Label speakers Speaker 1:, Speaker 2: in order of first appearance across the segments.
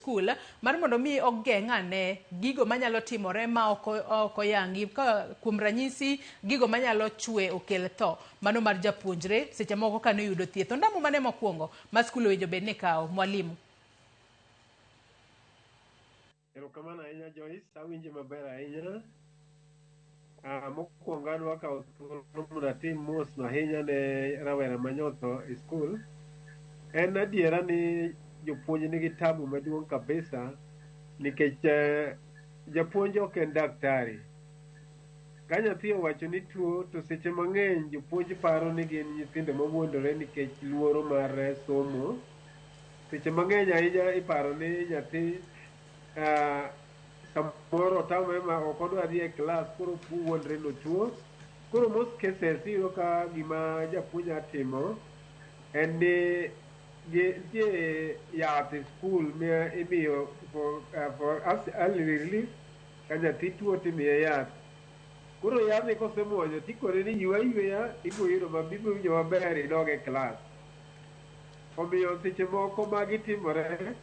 Speaker 1: skul mar mondo mi ogeng'ane gigo manyalo timore ma ok oyangi kuom ranyisi gigo manyalo chwe okel tho mano mar japuonjre seche moko kane yudo thieth. Ondamo mane mokwongo ma skul owinjo bed ni kawo mwalimu?
Speaker 2: Erokamano ahinya Joyce, awinje maber ahinya. Mokwongo adwa kawo thuolo mondo atim mos ahinya ne rawera manyotho e skul. En adiera ni jopuonj nigi tabu maduong' kabisa nikech japuonj ok en daktari. Ka nyathi owacho ni tuo to seche mang'eny jopuonj paro ni gin nyithindo mawuondore nikech luoro mar somo. Seche mang'eny ahinya iparo ni nyathi samoro otame ma ok odwa dhi e klas koro wuondre no tuo. Koro most cases iyudo ka gima japuonj timo en ni nitie yath e skul ma imiyo for early relief ka nyathi tuo timiye yath. Koro yadhni kosemuonyo tikore ni yweya ibiro winjo maber idog e klas. Omiyo seche moko magi timore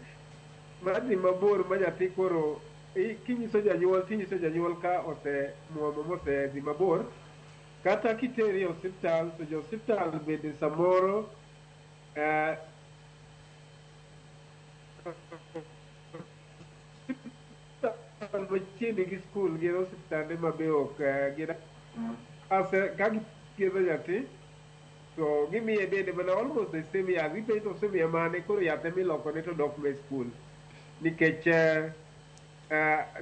Speaker 2: madhi mabor ma nyathi koro tinyiso janyuol ka osemuomo mosedhi mabor, kata kiteri e osiptal to jo osiptal bende samoro machiegni gi skul gin osiptande mabe ok gin ka githiedho nyathi to gimiye bende mana almost the same yath. Ipenjo osemiye mane, koro yath emilokone to dok ne skul nikech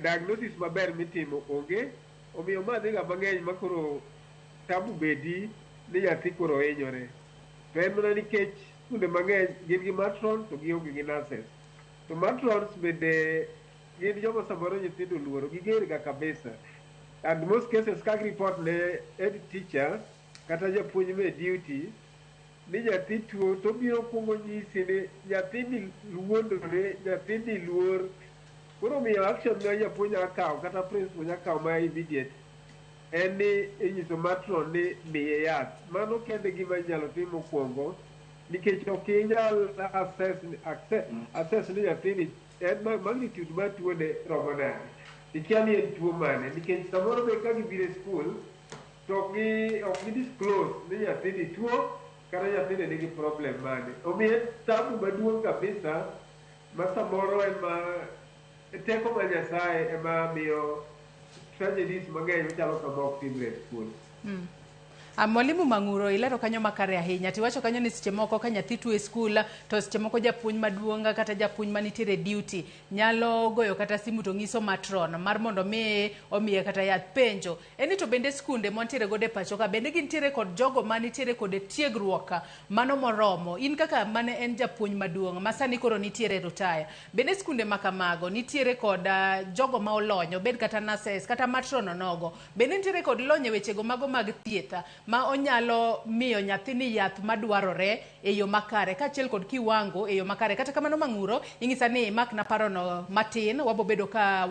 Speaker 2: diagnosis maber mitimo onge. Omiyo madhiga mang'eny ma koro tabu bedi ni nyathi koro hinyore. To en mana nikech skunde mang'eny gin gi matron to gionge gi nurses. To matrons bende gin joma samoro nyithindo luoro, giger ga kabisa. And most cases kag report ne head teacher kata japuonj me duty ni nyathi tuo to biro kuongo nyisi ni nyathi ni luondore, nyathi ni luor. Koro miyo action ma japuonj akawo kata principal nyakawo ma immediate en ni inyiso matron ni miye yath. Mano kende gima inyalo tim mokwongo nikech ok inyal assess ni nyathini en magnitude mar tuo ne romo nade. Ikia ni en tuo mane nikech samoro be ka gibiro e skul to ok gi disclose ni nyathini tuo kata nyathini nigi problem mane. Omiyo tabu maduong' kabisa ma samoro en ma teko ma Nyasaye ema miyo tragedies mang'eny machalo kama ok timre e skul.
Speaker 1: Mwalimu Mang'uro, ilero kanyo makare ahinya. Tiwacho kanyo ni seche moko ka nyathi tuo e skul to seche moko japuonj maduong' kata japuonj manitiere duty nyalo goyo kata simu to ng'iso matron mar mondo mi omiye kata yath. Penjo en to bende skunde montiere gode pacho ka bende gintiere kod jogo manitiere kod tiegruok mano moromo. In kaka mane en japuonj maduong' ma sani koro nitiere rutaya, bende skunde makamago nitiere kod jogo ma olonyo, bed kata nurses kata matron onogo, bende nitiere kod lonye wechego mago mag thieth ma onyalo miyo nyathini yath madwarore e yo makare kaachiel kod kiwango e yo makare. Kata kamano Mang'uro, ing'isa ni makna parono matin, wabo bedo ka